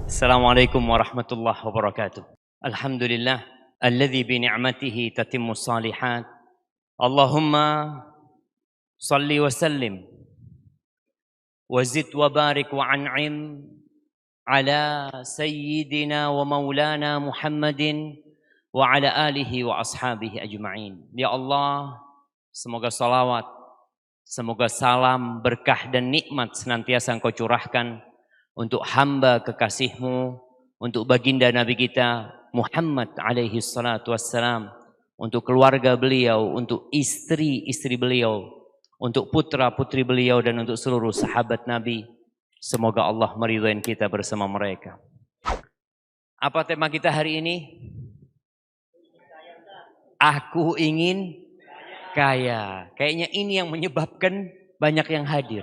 Assalamualaikum warahmatullahi wabarakatuh. Alhamdulillah alladzi bi ni'matihi tatimmu shalihat. Allahumma salli wa sallim wa zid wa barik wa an'im ala sayyidina wa maulana Muhammadin wa ala alihi wa ashabihi ajma'in. Ya Allah, semoga salawat, semoga salam, berkah dan nikmat senantiasa Engkau curahkan untuk hamba kekasih-Mu, untuk baginda Nabi kita Muhammad alaihi salatu wassalam, untuk keluarga beliau, untuk istri-istri beliau, untuk putra-putri beliau dan untuk seluruh sahabat Nabi. Semoga Allah meridhai kita bersama mereka. Apa tema kita hari ini? Aku ingin kaya. Kayaknya ini yang menyebabkan banyak yang hadir.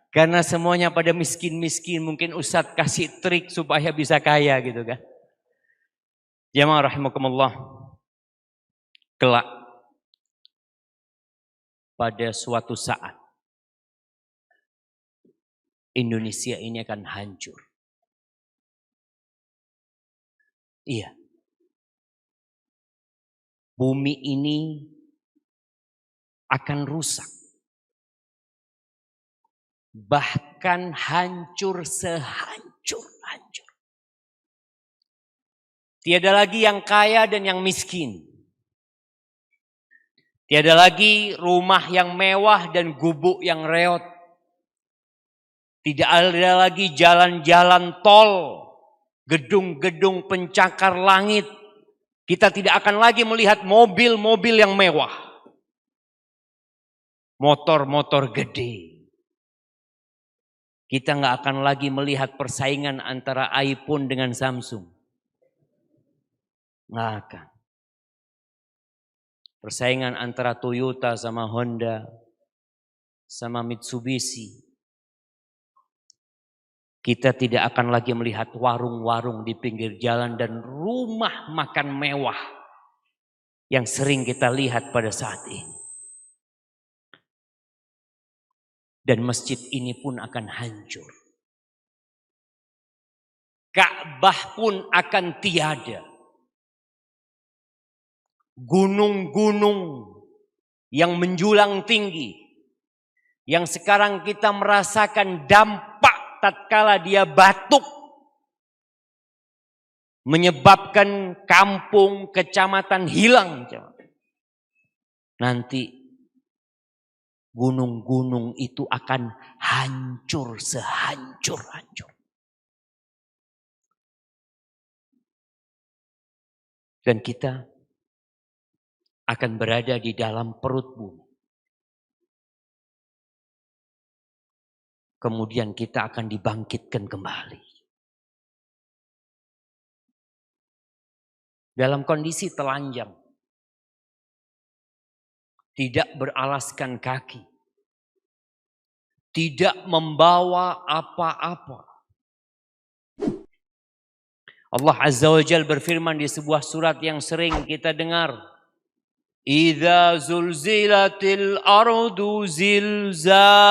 Karena semuanya pada miskin-miskin, mungkin Ustadz kasih trik supaya bisa kaya gitu kan. Jamaah rahimakumullah. Kelak pada suatu saat Indonesia ini akan hancur. Iya. Bumi ini akan rusak. Bahkan hancur sehancur-hancur. Tiada lagi yang kaya dan yang miskin. Tiada lagi rumah yang mewah dan gubuk yang reot. Tidak ada lagi jalan-jalan tol, gedung-gedung pencakar langit. Kita tidak akan lagi melihat mobil-mobil yang mewah. Motor-motor gede. Kita nggak akan lagi melihat persaingan antara iPhone dengan Samsung. Nggak akan. Persaingan antara Toyota sama Honda, sama Mitsubishi. Kita tidak akan lagi melihat warung-warung di pinggir jalan dan rumah makan mewah yang sering kita lihat pada saat ini. Dan masjid ini pun akan hancur. Ka'bah pun akan tiada. Gunung-gunung yang menjulang tinggi. Yang sekarang kita merasakan dampak tatkala dia batuk. Menyebabkan kampung, kecamatan hilang. Nanti gunung-gunung itu akan hancur sehancur-hancur. Dan kita akan berada di dalam perut bumi. Kemudian kita akan dibangkitkan kembali. Dalam kondisi telanjang. Tidak beralaskan kaki. Tidak membawa apa-apa. Allah Azza wa Jalla berfirman di sebuah surat yang sering kita dengar. Idza zulzilatil ardu zilzalaha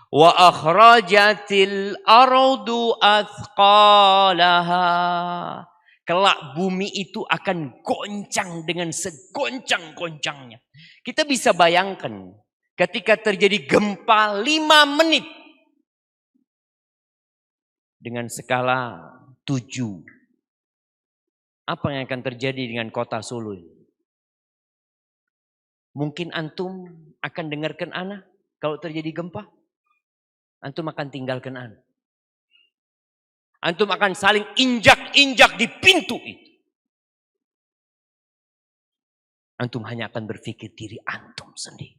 wa akhrajatil ardu athqalaha. Kelak bumi itu akan goncang dengan segoncang-goncangnya. Kita bisa bayangkan ketika terjadi gempa 5 menit. Dengan skala 7. Apa yang akan terjadi dengan kota Solo ini? Mungkin antum akan dengarkan ana kalau terjadi gempa. Antum akan tinggalkan ana. Antum akan saling injak-injak di pintu itu. Antum hanya akan berpikir diri antum sendiri.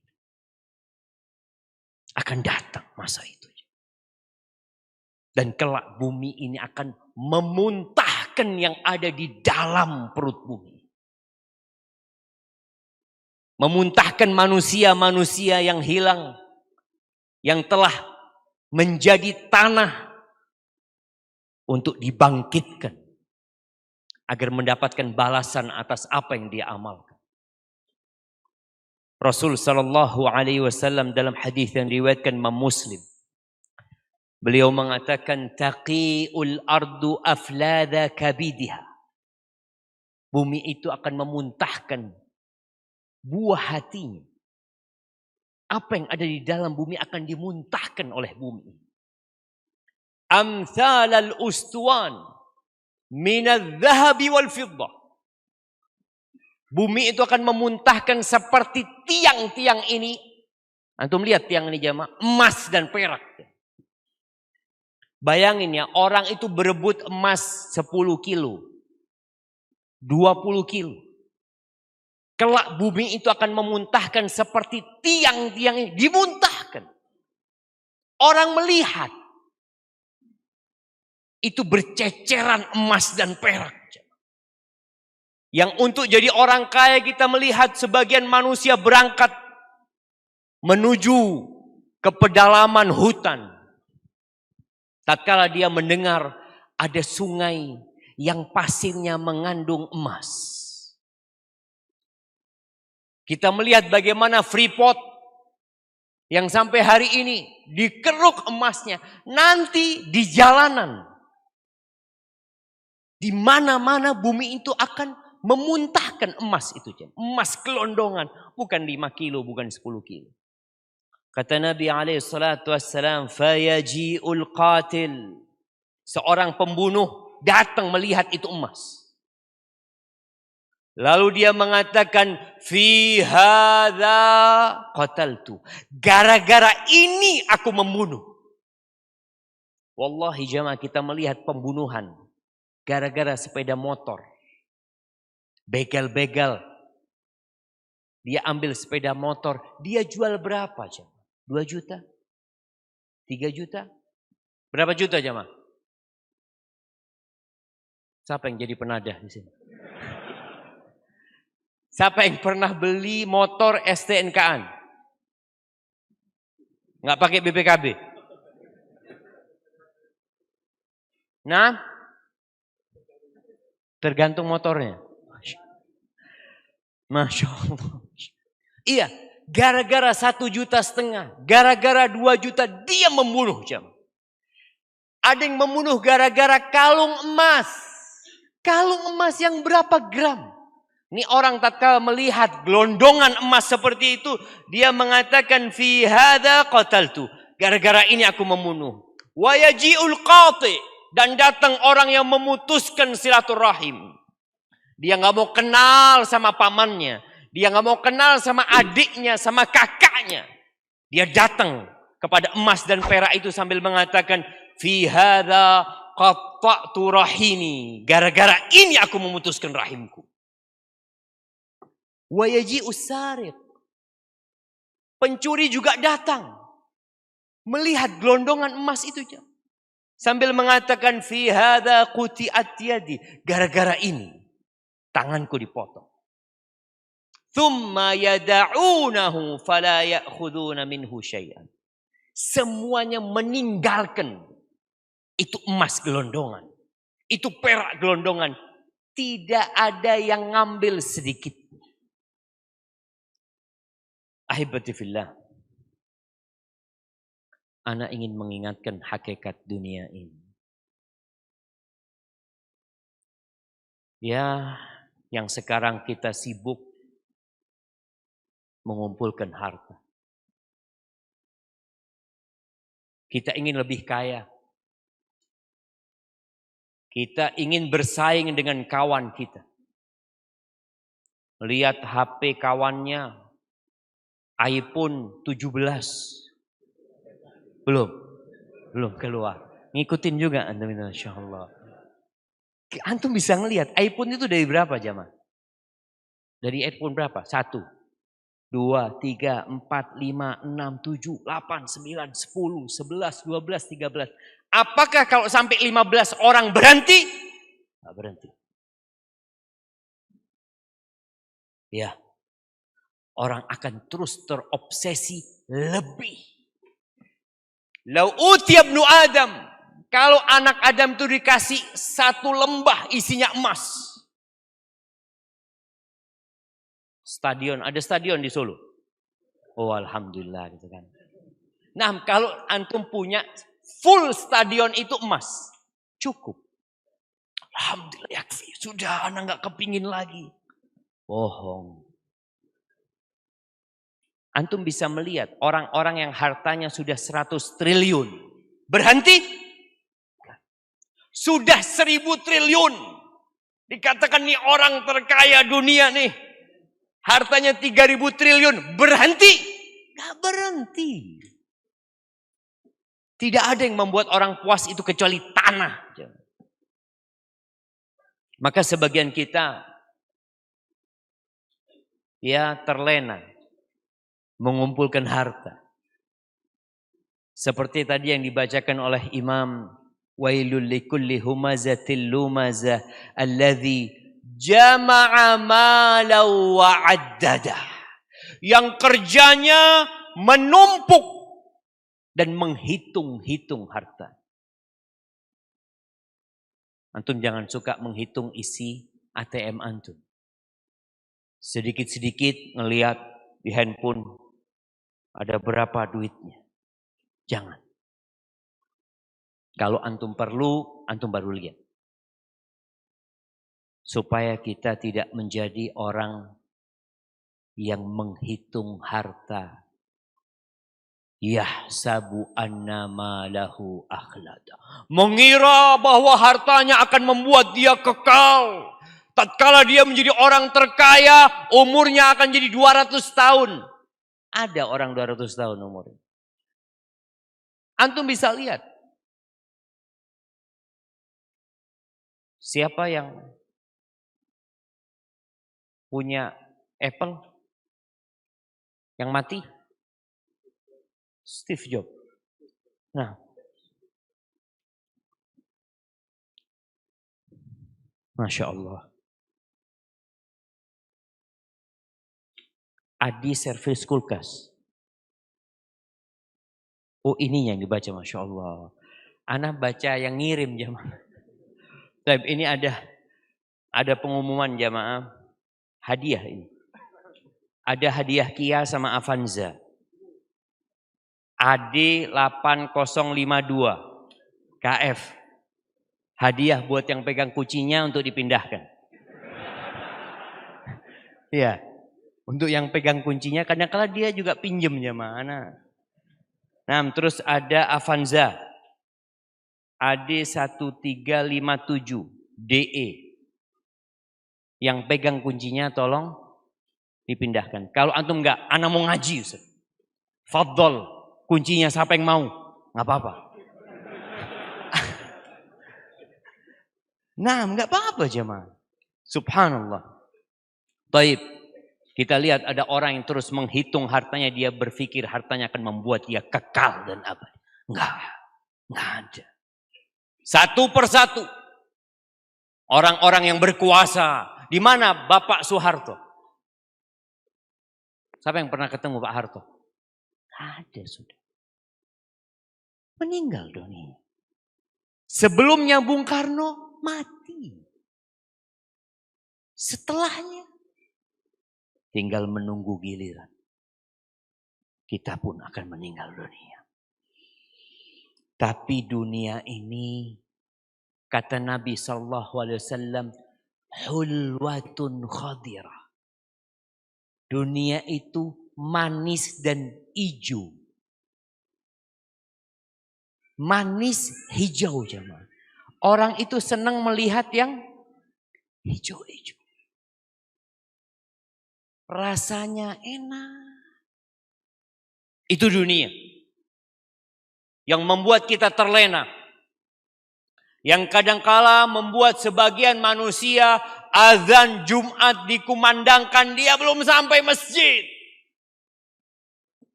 Akan datang masa itu. Dan kelak bumi ini akan memuntahkan yang ada di dalam perut bumi. Memuntahkan manusia-manusia yang hilang. Yang telah menjadi tanah. Untuk dibangkitkan. Agar mendapatkan balasan atas apa yang dia amalkan. Rasul sallallahu alaihi wasallam dalam hadis yang diriwayatkan Imam Muslim Beliau mengatakan taqiul ardu aflada kabidiha. Bumi itu akan memuntahkan buah hatinya. Apa yang ada di dalam bumi akan dimuntahkan oleh bumi. Amthal al-ustuwan minadh-dhahabi wal-fiddah. Bumi itu akan memuntahkan seperti tiang-tiang ini. Antum lihat tiang ini jamaah, emas dan perak. Bayangin ya, orang itu berebut emas 10 kilo. 20 kilo. Kelak bumi itu akan memuntahkan seperti tiang-tiang ini. Dimuntahkan. Orang melihat. Itu berceceran emas dan perak. Yang untuk jadi orang kaya kita melihat sebagian manusia berangkat menuju ke pedalaman hutan. Tatkala dia mendengar ada sungai yang pasirnya mengandung emas. Kita melihat bagaimana Freeport yang sampai hari ini dikeruk emasnya. Nanti di jalanan. Di mana-mana bumi itu akan memuntahkan emas itu. Emas kelondongan. Bukan 5 kilo, bukan 10 kilo. Kata Nabi SAW, fayaji'ul qatil. Seorang pembunuh datang melihat itu emas. Lalu dia mengatakan, fi hadza qataltu. Gara-gara ini aku membunuh. Wallahi jamaah, kita melihat pembunuhan gara-gara sepeda motor. Begal-begal. Dia ambil sepeda motor, dia jual berapa jamaah? 2 juta? 3 juta? Berapa juta jamaah? Siapa yang jadi penadah di sini? Siapa yang pernah beli motor STNK-an? Nggak pakai BPKB? Nah, tergantung motornya. Masya Allah. Iya, gara-gara 1,5 juta, gara-gara 2 juta dia membunuh jamaah. Ada yang membunuh gara-gara kalung emas. Kalung emas yang berapa gram? Ini orang tatkala melihat gelondongan emas seperti itu, dia mengatakan fi hadza qataltu. Gara-gara ini aku membunuh. Wa yaji'ul qati, dan datang orang yang memutuskan silaturahim. Dia nggak mau kenal sama pamannya, dia nggak mau kenal sama adiknya, sama kakaknya. Dia datang kepada emas dan perak itu sambil mengatakan fi hadza qatta'tu rahimi. Gara-gara ini aku memutuskan rahimku. Wa yaji'us sariq. Pencuri juga datang melihat gelondongan emas itu sambil mengatakan fi hadza quti'at yadi. Gara-gara ini tanganku dipotong. Thumma yada'unahu fala ya'khuduna minhu syai'an. Semuanya meninggalkan itu emas gelondongan. Itu perak gelondongan. Tidak ada yang ngambil sedikit. Ahibati fillah. Ana ingin mengingatkan hakikat dunia ini. Ya, yang sekarang kita sibuk mengumpulkan harta. Kita ingin lebih kaya. Kita ingin bersaing dengan kawan kita. Lihat HP kawannya, iPhone 17. Belum keluar. Ngikutin juga antum, insyaallah. Antum bisa ngelihat iPhone itu dari berapa jamaah? Dari iPhone berapa? 1, 2, 3, 4, 5, 6, 7, 8, 9, 10, 11, 12, 13. Apakah kalau sampai 15 orang berhenti? Tidak berhenti. Ya. Orang akan terus terobsesi lebih. Lau utiya ibnu Adam. Kalau anak Adam itu dikasih 1 lembah isinya emas. Stadion, ada stadion di Solo. Oh alhamdulillah gitu kan. Nah kalau antum punya full stadion itu emas. Cukup. Alhamdulillah yakfi. Sudah anak gak kepingin lagi. Bohong. Antum bisa melihat orang-orang yang hartanya sudah 100 triliun. Berhenti? Sudah 1000 triliun. Dikatakan nih orang terkaya dunia nih. Hartanya 3000 triliun. Berhenti? Gak berhenti. Tidak ada yang membuat orang puas itu kecuali tanah. Maka sebagian kita ya terlena mengumpulkan harta. Seperti tadi yang dibacakan oleh Imam, wailul likulli humazatil lumazah alladzi jama'a malau wa'addada. Yang kerjanya menumpuk dan menghitung-hitung harta. Antum jangan suka menghitung isi ATM antum. Sedikit-sedikit ngelihat di handphone ada berapa duitnya. Jangan. Kalau antum perlu, antum baru lihat. Supaya kita tidak menjadi orang yang menghitung harta. Yahsabu anna malahu akhlada. Mengira bahwa hartanya akan membuat dia kekal. Tatkala dia menjadi orang terkaya, umurnya akan jadi 200 tahun. Ada orang 200 tahun umurnya. Antum bisa lihat. Siapa yang punya Apple yang mati? Steve Jobs. Nah, Masya Allah. Adi servis kulkas. Oh ini yang dibaca Masya Allah. Ana baca yang ngirim jamaah. Ini ada pengumuman jamaah. Hadiah ini. Ada hadiah Kia sama Avanza. AD 8052 KF. Hadiah buat yang pegang kuncinya untuk dipindahkan. Iya. Untuk yang pegang kuncinya kadang-kala dia juga pinjem jamaah. Nah, terus ada Avanza. AD 1357 DE. Yang pegang kuncinya tolong dipindahkan. Kalau antum enggak, ana mau ngaji Ustaz. Fadol. Kuncinya siapa yang mau? Enggak apa-apa. Nah, enggak apa-apa jemaah. Subhanallah. Baik. Kita lihat ada orang yang terus menghitung hartanya, dia berpikir hartanya akan membuat dia kekal dan abadi. Enggak ada. Satu persatu. Orang-orang yang berkuasa. Di mana Bapak Soeharto? Siapa yang pernah ketemu Pak Harto? Ada sudah. Meninggal dunia. Sebelumnya Bung Karno mati. Setelahnya tinggal menunggu giliran. Kita pun akan meninggal dunia. Tapi dunia ini kata Nabi SAW, hulwatun khadirah. Dunia itu manis dan hijau. Manis hijau jemaah. Orang itu senang melihat yang hijau-hijau. Rasanya enak. Itu dunia. Yang membuat kita terlena. Yang kadangkala membuat sebagian manusia azan Jumat dikumandangkan dia belum sampai masjid.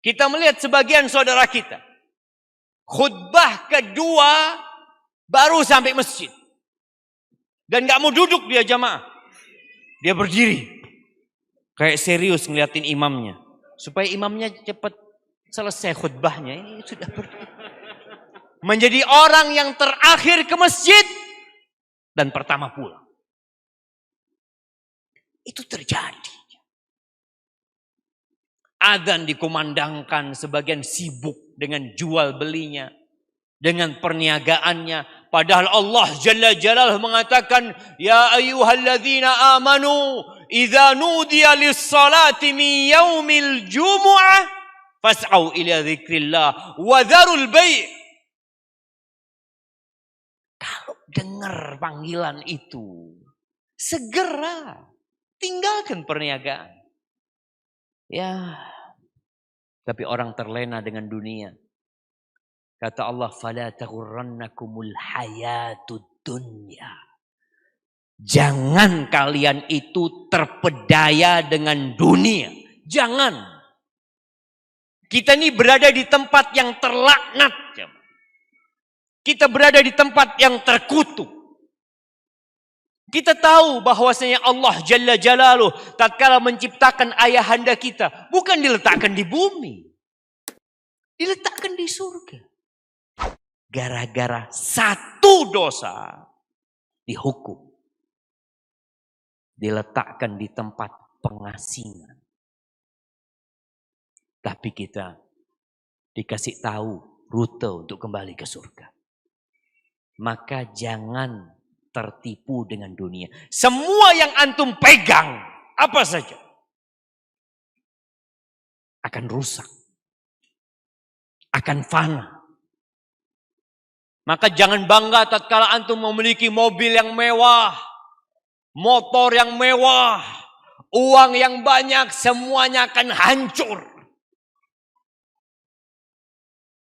Kita melihat sebagian saudara kita. Khutbah kedua baru sampai masjid. Dan gak mau duduk dia jamaah. Dia berdiri. Kayak serius ngeliatin imamnya. Supaya imamnya cepat selesai khutbahnya. Ini sudah berdiri. Menjadi orang yang terakhir ke masjid. Dan pertama pulang. Itu terjadi. Adzan dikumandangkan, sebagian sibuk dengan jual belinya. dengan perniagaannya. Padahal Allah Jalla Jalaluhu mengatakan, ya ayyuhalladzina amanu idza nudiya lis-salati min yaumil jumu'ah fas'au ila dzikrillah wa dzarul bai'. Kalau dengar panggilan itu, segera tinggalkan perniagaan. Ya, tapi orang terlena dengan dunia. Kata Allah, fala taghurrannakumul hayatud dunya. Jangan kalian itu terpedaya dengan dunia. Jangan. Kita ini berada di tempat yang terlaknat. Kita berada di tempat yang terkutuk. Kita tahu bahwasanya Allah Jalla Jalaluhu tatkala menciptakan ayahanda kita, bukan diletakkan di bumi. Diletakkan di surga. Gara-gara satu dosa dihukum. Diletakkan di tempat pengasingan. Tapi kita dikasih tahu rute untuk kembali ke surga. Maka jangan tertipu dengan dunia. Semua yang antum pegang, apa saja, akan rusak. Akan fana. Maka jangan bangga tatkala antum memiliki mobil yang mewah, motor yang mewah, uang yang banyak, semuanya akan hancur.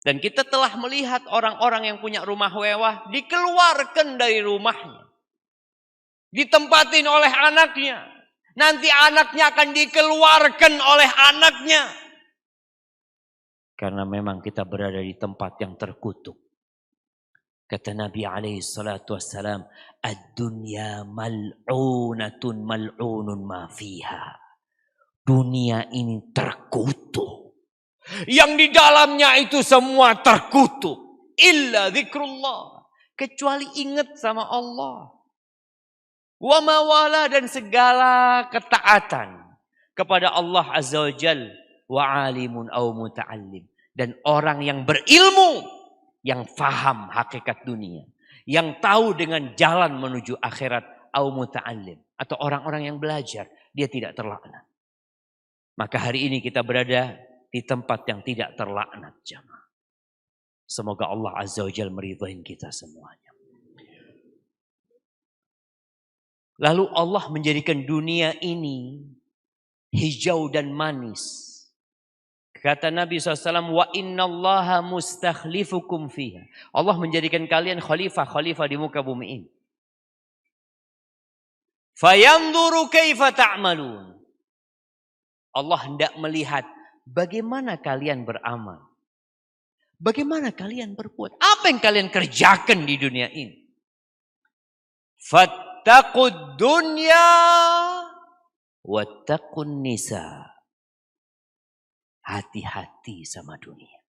Dan kita telah melihat orang-orang yang punya rumah mewah dikeluarkan dari rumahnya. Ditempatin oleh anaknya. Nanti anaknya akan dikeluarkan oleh anaknya. Karena memang kita berada di tempat yang terkutuk. Kata Nabi alaihi salatu wassalam, ad-dunya mal'unatun mal'unun ma fiha. Dunia ini terkutuk. Yang di dalamnya itu semua terkutuk. Illa zikrullah. Kecuali ingat sama Allah. Wa mawala, dan segala ketaatan kepada Allah Azza wa Jal. Wa alimun au muta'allim. Dan orang yang berilmu. Yang faham hakikat dunia. Yang tahu dengan jalan menuju akhirat. Au muta'allim. Atau orang-orang yang belajar. Dia tidak terlaknat. Maka hari ini kita berada di tempat yang tidak terlaknat, jamaah. Semoga Allah Azza wa Jalla meridhai kita semuanya. Lalu Allah menjadikan dunia ini hijau dan manis. Kata Nabi SAW, wa innallaha mustakhlifukum fiha. Allah menjadikan kalian khalifah di muka bumi ini. Fayanzuru kaifa ta'malun. Allah hendak melihat bagaimana kalian beramal. Bagaimana kalian berbuat. Apa yang kalian kerjakan di dunia ini. Fattaqud dunya wattaqun nisa. Hati-hati sama dunia.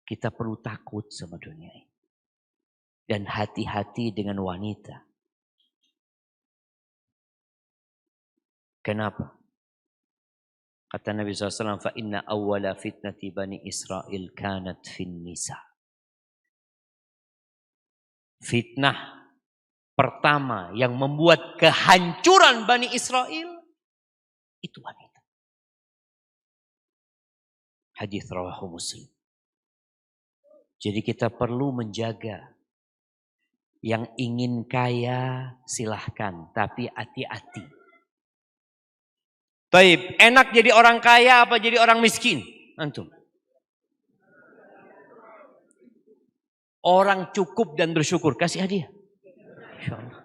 Kita perlu takut sama dunia ini. Dan hati-hati dengan wanita. Kenapa? Kata Nabi SAW, fa inna awwala fitnati bani Israel kanat fin nisa. Fitnah pertama yang membuat kehancuran Bani Israel itu wanita. Hadis rawahu Muslim. Jadi kita perlu menjaga. Yang ingin kaya silahkan, tapi hati-hati. Baik, enak jadi orang kaya apa jadi orang miskin? Antum. Orang cukup dan bersyukur, kasih hadiah. Insyaallah.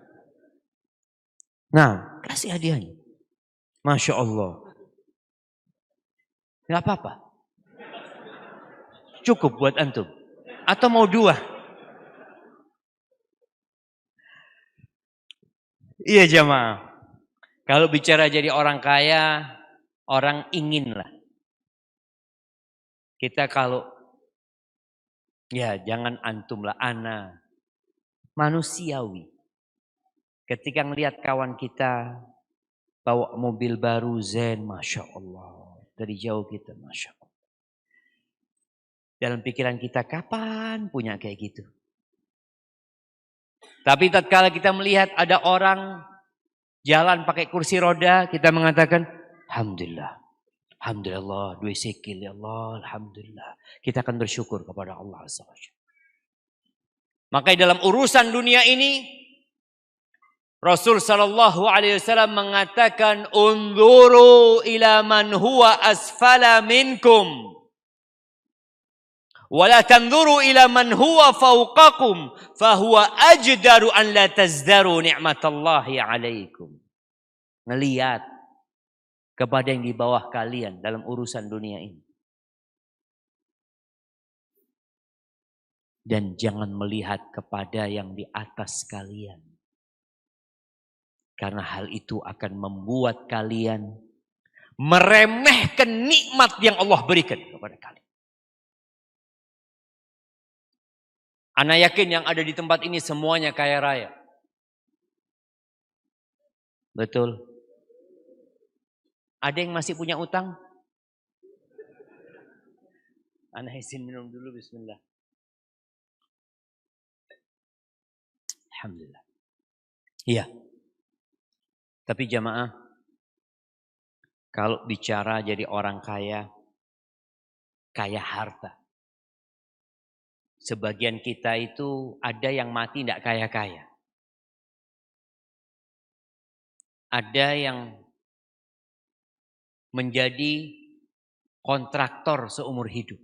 Nah, kasih hadiahnya. Masya Allah. Gak apa-apa. Cukup buat antum. Atau mau 2? Iya jamaah. Kalau bicara jadi orang kaya, orang inginlah. Kita kalau, ya jangan antum lah, ana. Manusiawi. Ketika ngelihat kawan kita bawa mobil baru Zen, Masya Allah. Dari jauh kita, Masya Allah. Dalam pikiran kita, kapan punya kayak gitu? Tapi tatkala kita melihat ada orang jalan pakai kursi roda, kita mengatakan, Alhamdulillah. Alhamdulillah, dua sikil ya Allah, Alhamdulillah. Kita akan bersyukur kepada Allah Azza wa Jalla. Maka dalam urusan dunia ini, Rasul sallallahu alaihi wasallam mengatakan, "Unzuru ila man huwa asfala minkum. Wa la tanzuru ila man huwa fawqakum, fa huwa ajdaru an la tazdaru ni'matallahi alaikum." Ngelihat kepada yang di bawah kalian dalam urusan dunia ini. Dan jangan melihat kepada yang di atas kalian. Karena hal itu akan membuat kalian meremehkan nikmat yang Allah berikan kepada kalian. Ana yakin yang ada di tempat ini semuanya kaya raya. Betul. Ada yang masih punya utang? Ana izin minum dulu, bismillah. Alhamdulillah. Iya. Tapi jamaah, kalau bicara jadi orang kaya, kaya harta. Sebagian kita itu ada yang mati tidak kaya-kaya. Ada yang menjadi kontraktor seumur hidup.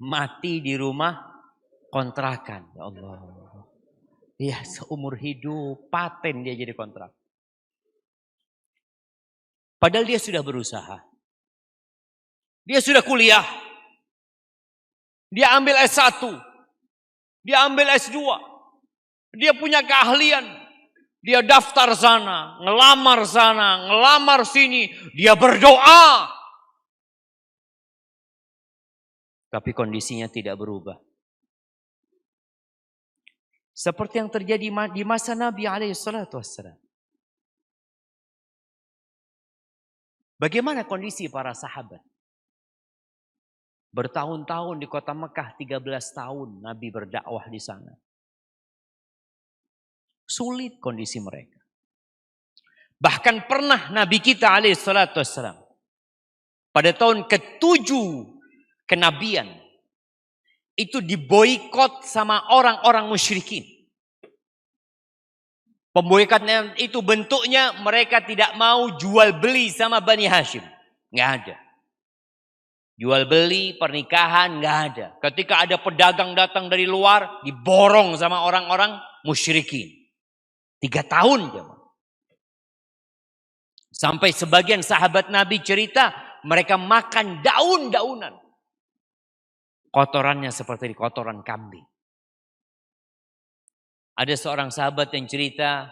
Mati di rumah kontrakan. Ya Allah. Ya seumur hidup paten dia jadi kontrak. Padahal dia sudah berusaha. Dia sudah kuliah. Dia ambil S1. Dia ambil S2. Dia punya keahlian. Dia daftar sana, ngelamar sini. Dia berdoa. Tapi kondisinya tidak berubah. Seperti yang terjadi di masa Nabi SAW. Bagaimana kondisi para sahabat? Bertahun-tahun di kota Mekah, 13 tahun Nabi berdakwah di sana. Sulit kondisi mereka. Bahkan pernah Nabi kita alaihissalam pada tahun ke-7 kenabian itu diboikot sama orang-orang musyrikin. Pemboikotnya itu bentuknya mereka tidak mau jual beli sama Bani Hashim. Nggak ada. Jual beli, pernikahan, nggak ada. Ketika ada pedagang datang dari luar, diborong sama orang-orang musyrikin. 3 tahun jemaah. Sampai sebagian sahabat Nabi cerita, mereka makan daun-daunan. Kotorannya seperti kotoran kambing. Ada seorang sahabat yang cerita,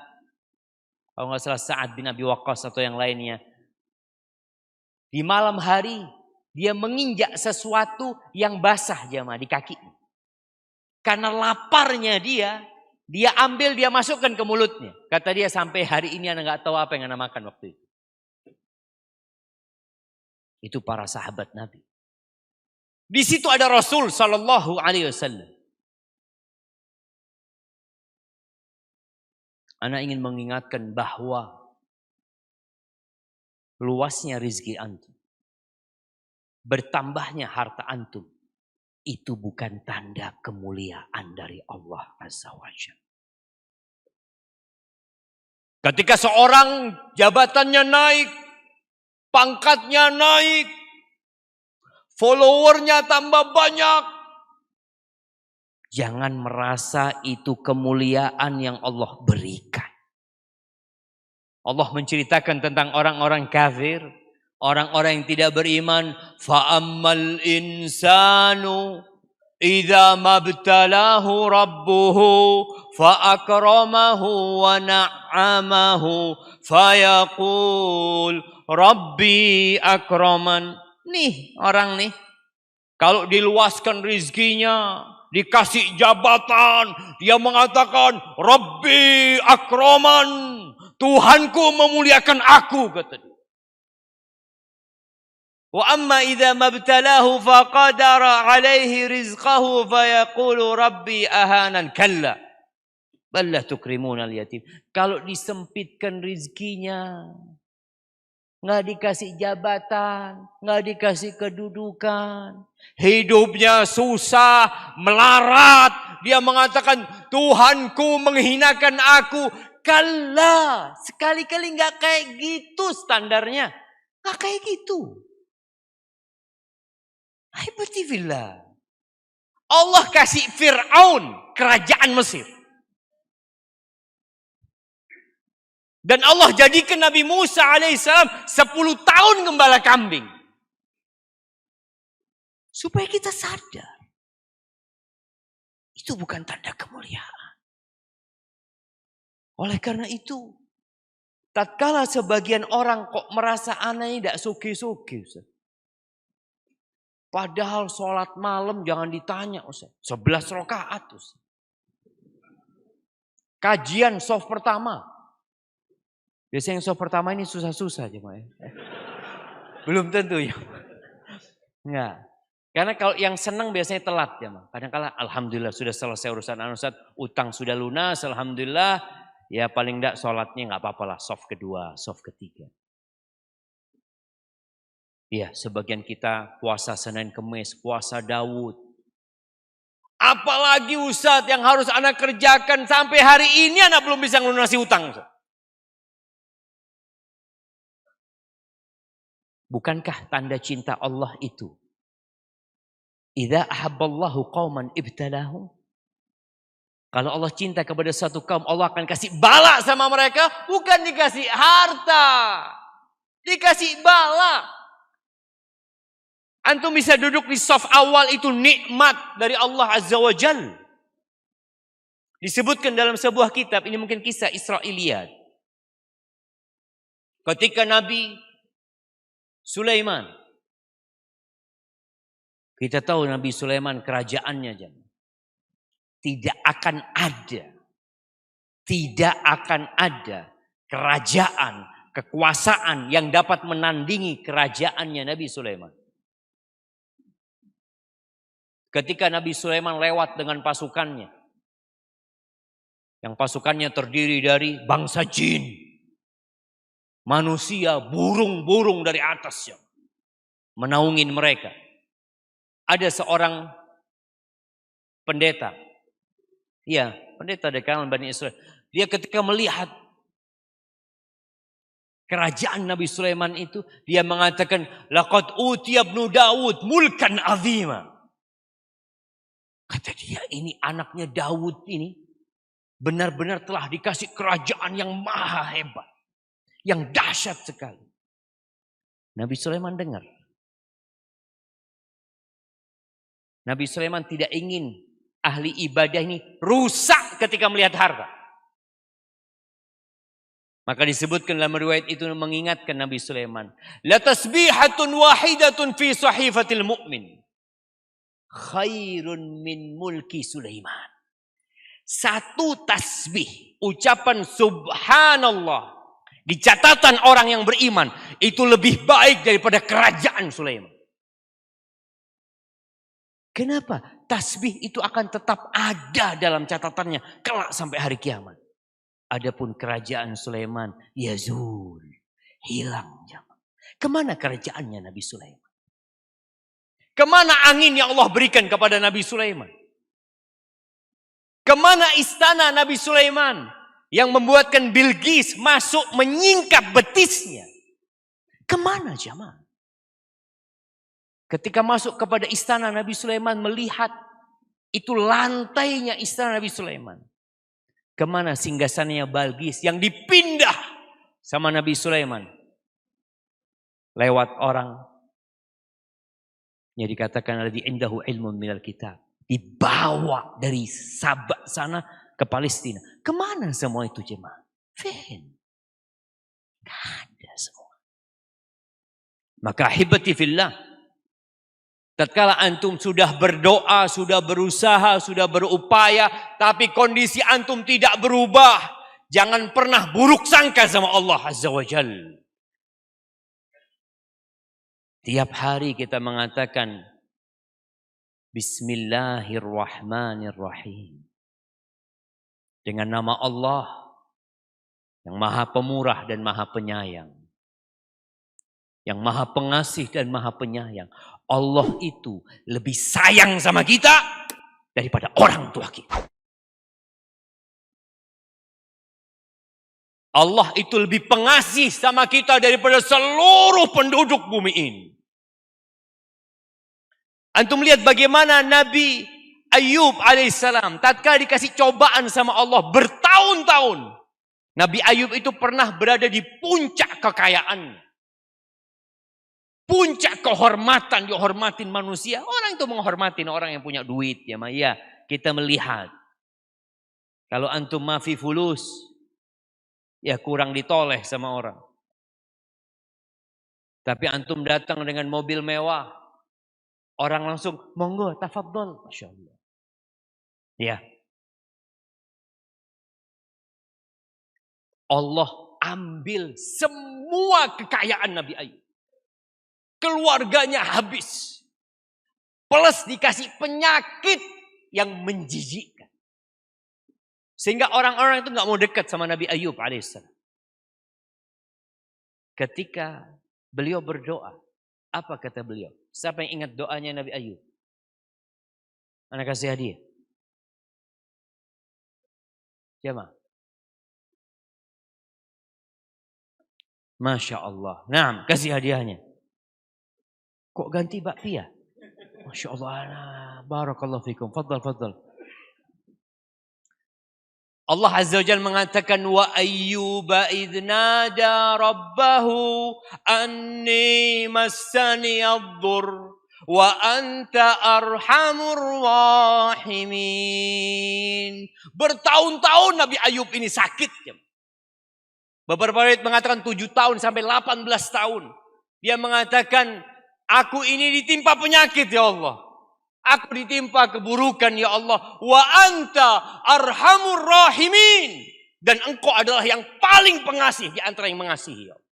kalau nggak salah Sa'ad bin Abi Waqqas atau yang lainnya. Di malam hari, dia menginjak sesuatu yang basah jemaah di kakinya. Karena laparnya dia ambil, dia masukkan ke mulutnya. Kata dia sampai hari ini Anda nggak tahu apa yang Anda makan waktu itu. Itu para sahabat Nabi. Di situ ada Rasul Sallallahu Alaihi Wasallam. Anda ingin mengingatkan bahwa luasnya rizki antum, bertambahnya harta antum, itu bukan tanda kemuliaan dari Allah Azza wa Jalla. Ketika seorang jabatannya naik, pangkatnya naik, followernya tambah banyak, jangan merasa itu kemuliaan yang Allah berikan. Allah menceritakan tentang orang-orang kafir, orang-orang yang tidak beriman. Fa'ammal insanu idza mabtalahu rabbuhu fa'akramahu wa na'amahu fayaqul rabbi akraman. Nih orang nih, kalau diluaskan rizkinya, dikasih jabatan, dia mengatakan rabbi akraman, Tuhanku memuliakan aku, kata dia. Wa amma idza mabtalahu faqadara alaihi rizqahu fayaqulu rabbi ahanan. Kalla. Bal la tukrimuna al-yatim. Kalau disempitkan rizkinya, nggak dikasih jabatan, nggak dikasih kedudukan, hidupnya susah, melarat, dia mengatakan Tuhanku menghinakan aku. Kalla, sekali-kali nggak kayak gitu standarnya, nggak kayak gitu. Aibatifillah. Allah kasih Fir'aun kerajaan Mesir. Dan Allah jadikan Nabi Musa alaihissalam 10 tahun gembala kambing. Supaya kita sadar. Itu bukan tanda kemuliaan. Oleh karena itu, tatkala sebagian orang kok merasa aneh tidak suki-suki. Padahal sholat malam jangan ditanya. 11 rakaat. Kajian soft pertama. Biasanya yang soft pertama ini susah-susah aja. Belum tentu ya. Enggak. Karena kalau yang senang biasanya telat ya. Kadang-kala alhamdulillah sudah selesai urusan Ustaz, utang sudah lunas, alhamdulillah. Ya paling enggak sholatnya enggak apa-apa lah, soft kedua, soft ketiga. Ya sebagian kita puasa Senin Kemis, puasa Daud. Apalagi Ustaz yang harus anak kerjakan sampai hari ini anak belum bisa melunasi utang. Bukankah tanda cinta Allah itu? Idza ahabballahu qauman ibtalahum. Kalau Allah cinta kepada satu kaum, Allah akan kasih bala sama mereka, bukan dikasih harta. Dikasih bala. Antum bisa duduk di saf awal itu nikmat dari Allah Azza wa Jalla. Disebutkan dalam sebuah kitab, ini mungkin kisah Israiliyat. Ketika Nabi Sulaiman, kita tahu Nabi Sulaiman kerajaannya jangan. Tidak akan ada kerajaan, kekuasaan yang dapat menandingi kerajaannya Nabi Sulaiman. Ketika Nabi Sulaiman lewat dengan pasukannya, yang pasukannya terdiri dari bangsa jin, manusia, burung-burung dari atasnya, menaungin mereka. Ada seorang pendeta. Ya, pendeta dari kalangan Bani Israel. Dia ketika melihat kerajaan Nabi Sulaiman itu, dia mengatakan, laqad utiya ibnu Daud mulkan azima. Kata dia, ini anaknya Daud ini benar-benar telah dikasih kerajaan yang maha hebat, yang dahsyat sekali. Nabi Sulaiman dengar. Nabi Sulaiman tidak ingin ahli ibadah ini rusak ketika melihat harta. Maka disebutkan dalam riwayat itu mengingatkan Nabi Sulaiman. La tasbihatun wahidatun fi sahifatil mu'min. Khairun min mulki Sulaiman. Satu tasbih, ucapan subhanallah. Di catatan orang yang beriman. Itu lebih baik daripada kerajaan Sulaiman. Kenapa? Tasbih itu akan tetap ada dalam catatannya kelak sampai hari kiamat. Adapun kerajaan Sulaiman yazul, hilang. Kemana kerajaannya Nabi Sulaiman? Kemana angin yang Allah berikan kepada Nabi Sulaiman? Kemana istana Nabi Sulaiman yang membuatkan Bilqis masuk menyingkap betisnya? Kemana jamaah? Ketika masuk kepada istana Nabi Sulaiman melihat itu lantainya istana Nabi Sulaiman. Kemana singgasananya Bilqis yang dipindah sama Nabi Sulaiman? Lewat orang yang dikatakan alladzi indahu ilmun minal kitab. Dibawa dari Sabah sana ke Palestina. Kemana semua itu jemaah? Fin. Gak ada semua. Maka ahibati fillah. Tatkala antum sudah berdoa, sudah berusaha, sudah berupaya, tapi kondisi antum tidak berubah, jangan pernah buruk sangka sama Allah Azza wa Jalla. Tiap hari kita mengatakan Bismillahirrahmanirrahim. Dengan nama Allah yang Maha Pemurah dan Maha Penyayang. Yang Maha Pengasih dan Maha Penyayang. Allah itu lebih sayang sama kita daripada orang tua kita. Allah itu lebih pengasih sama kita daripada seluruh penduduk bumi ini. Antum lihat bagaimana Nabi Ayub alaihissalam tatkala dikasih cobaan sama Allah bertahun-tahun. Nabi Ayub itu pernah berada di puncak kekayaan. Puncak kehormatan, dihormatin manusia. Orang itu menghormatin orang yang punya duit. Ya, kita melihat. Kalau antum mafi fulus, ya kurang ditoleh sama orang. Tapi antum datang dengan mobil mewah. Orang langsung, monggo, tafadhol. Masya Allah. Ya. Allah ambil semua kekayaan Nabi Ayub. Keluarganya habis. Plus dikasih penyakit yang menjijikkan. Sehingga orang-orang itu gak mau dekat sama Nabi Ayub alaihissalam. Ketika beliau berdoa, apa kata beliau? Siapa yang ingat doanya Nabi Ayub? Anak kasih hadiah. Siapa? Masya Allah. Nah, kasih hadiahnya. Kok ganti bakpia? Masya Allah. Barakallahu fikum. Fadal, fadal. Allah Azza wa Jalla mengatakan wa ayyuba idnada rabbahu anni massani ad-dur wa anta arhamur rahimin. Bertahun-tahun Nabi Ayub ini sakit. Beberapa riwayat mengatakan 7 tahun sampai 18 tahun. Dia mengatakan, aku ini ditimpa penyakit ya Allah. Aku ditimpa keburukan ya Allah. Wa anta arhamur rahimin. Dan engkau adalah yang paling pengasih di antara yang mengasihi ya Allah.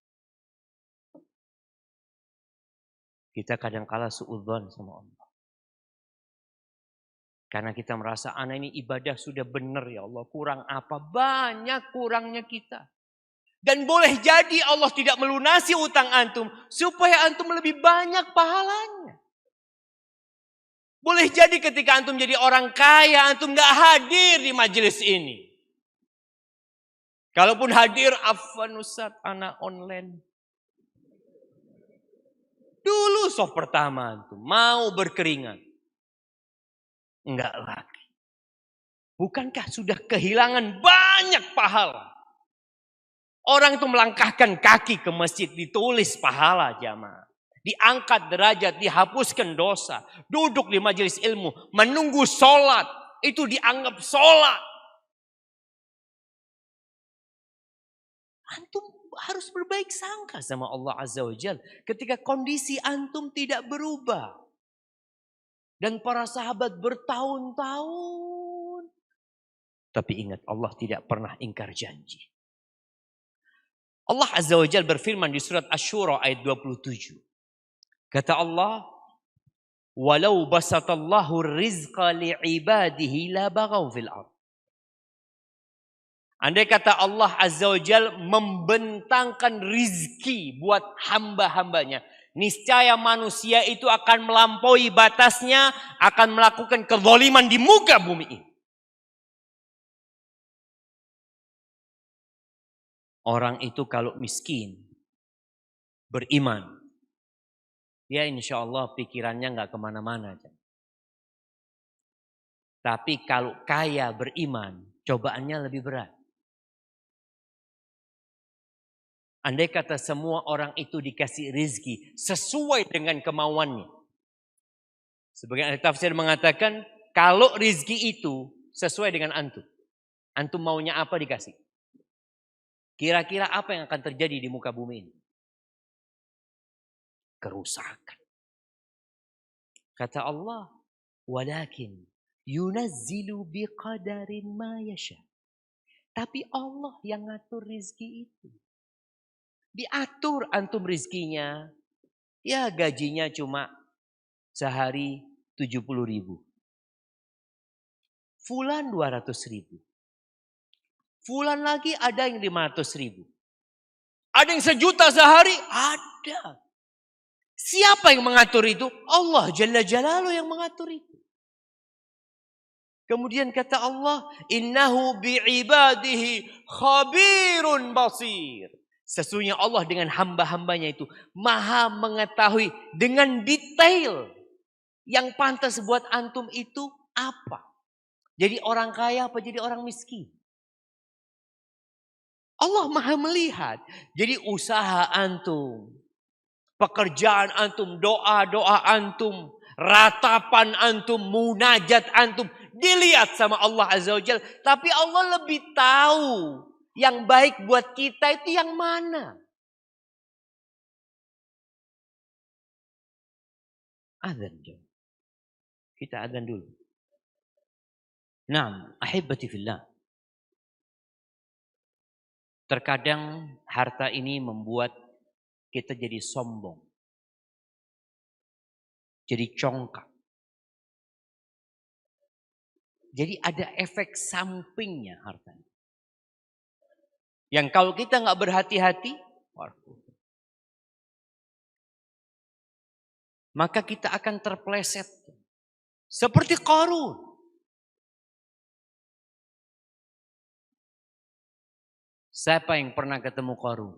Kita kadang-kala suudzon sama Allah. Karena kita merasa anak ini ibadah sudah benar ya Allah. Kurang apa? Banyak kurangnya kita. Dan boleh jadi Allah tidak melunasi utang antum. Supaya antum lebih banyak pahalanya. Boleh jadi ketika antum jadi orang kaya. Antum gak hadir di majelis ini. Kalaupun hadir. Afwan Ustaz, anak online. Dulu soft pertama antum. Mau berkeringat. Enggak lagi. Bukankah sudah kehilangan banyak pahala? Orang itu melangkahkan kaki ke masjid, ditulis pahala jamaah. Diangkat derajat, dihapuskan dosa. Duduk di majelis ilmu, menunggu sholat. Itu dianggap sholat. Antum harus berbaik sangka sama Allah Azza wa Jalla. Ketika kondisi antum tidak berubah. Dan para sahabat bertahun-tahun. Tapi ingat, Allah tidak pernah ingkar janji. Allah Azza wa Jalla berfirman di surat Asy-Syura ayat 27. Kata Allah, "Walau basatallahu rizqa li'ibadihi la baghaw fil ardh." Andai kata Allah Azza wa Jalla membentangkan rizki buat hamba-hambanya, niscaya manusia itu akan melampaui batasnya, akan melakukan kezaliman di muka bumi ini. Orang itu kalau miskin, beriman, ya insya Allah pikirannya nggak kemana-mana. Tapi kalau kaya beriman, cobaannya lebih berat. Andai kata semua orang itu dikasih rizki sesuai dengan kemauannya. Sebagian ahli tafsir mengatakan, kalau rizki itu sesuai dengan antum. Antum maunya apa dikasih. Kira-kira apa yang akan terjadi di muka bumi ini? Kerusakan. Kata Allah, walakin yunazzilu biqadarin ma yasha. Tapi Allah yang ngatur rizki itu. Diatur antum rizkinya. Ya gajinya cuma sehari 70.000. Fulan 200.000. Fulan lagi ada yang 500.000. Ada yang 1 juta sehari? Ada. Siapa yang mengatur itu? Allah Jalla Jalaluhu yang mengatur itu. Kemudian kata Allah, innahu bi'ibadihi khabirun basir. Sesungguhnya Allah dengan hamba-hambanya itu maha mengetahui dengan detail. Yang pantas buat antum itu apa? Jadi orang kaya apa jadi orang miskin? Allah maha melihat. Jadi usaha antum, pekerjaan antum, doa-doa antum, ratapan antum, munajat antum, dilihat sama Allah Azza wa Jalla. Tapi Allah lebih tahu yang baik buat kita itu yang mana. Adzan. Kita adzan dulu. Naam, ahibati fillah. Terkadang harta ini membuat kita jadi sombong. Jadi congkak. Jadi ada efek sampingnya harta. Yang kalau kita nggak berhati-hati, maka kita akan terpleset. Seperti Qarun. Siapa yang pernah ketemu Qarun?